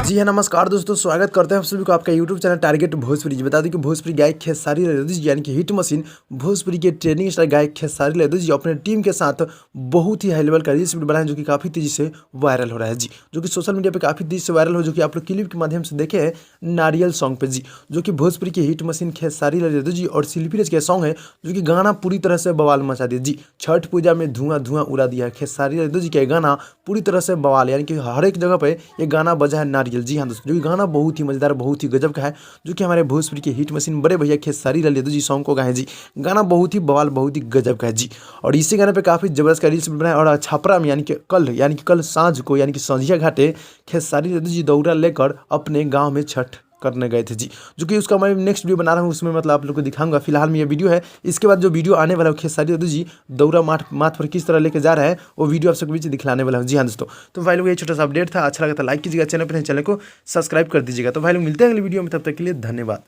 जी हाँ, नमस्कार दोस्तों, स्वागत करते हैं आप सभी को आपका यूट्यूब चैनल टारगेट भोजपुरी। जी बता दें कि भोजपुरी गायक खेसारी लाल यादव जी यानी कि हिट मशीन भोजपुरी के ट्रेनिंग स्टार गायक खेसारी लाल यादव जी अपने टीम के साथ बहुत ही हाई लेवल का रील्स वीडियो बनाए जो कि काफ़ी तेजी से वायरल हो रहा है जी, जो कि सोशल मीडिया पे काफ़ी तेजी से वायरल हो, जो कि आप लोग क्लिप के माध्यम से देखे हैं नारियल सॉन्ग पे जी, जो कि भोजपुरी के हिट मशीन खेसारी लाल यादव जी और शिल्पी राज के सॉन्ग है, जो कि गाना पूरी तरह से बवाल मचा दिया जी। छठ पूजा में धुआं धुआं उड़ा दिया है खेसारी लाल यादव जी का गाना, पूरी तरह से बवाल, यानी कि हर एक जगह पे ये गाना बजा है नारियल। जी हाँ दोस्तों, जो कि गाना बहुत ही मज़ेदार, बहुत ही गजब का है, जो कि हमारे भोजपुरी के हिट मशीन बड़े भैया खेसारी लाल यादव जी सॉन्ग को गाए जी। गाना बहुत ही बवाल, बहुत ही गजब का है जी। और इसी गाने पे काफ़ी जबरदस्त का रील्स भी बनाया। और छपरा में यानी कि कल साँझ को, यानी कि संझिया घाटे खेसारी यादव जी दौरा लेकर अपने गाँव में छठ करने गए थे जी, जो कि उसका मैं नेक्स्ट वीडियो बना रहा हूँ, उसमें मतलब आप लोग को दिखाऊंगा। फिलहाल में ये वीडियो है, इसके बाद जो वीडियो आने वाला है खेसारी यादव जी दौरा माथ पर किस तरह लेके जा रहा है, वो वीडियो आप सबके बीच दिखलाने वाला हूँ। जी हाँ दोस्तों, तो भाई लोग ये छोटा सा अपडेट था, अच्छा लगा तो लाइक कीजिएगा, चैनल पर चैनल को सब्सक्राइब कर दीजिएगा। तो भाई लोग मिलते हैं अगली वीडियो में, तब तक के लिए धन्यवाद।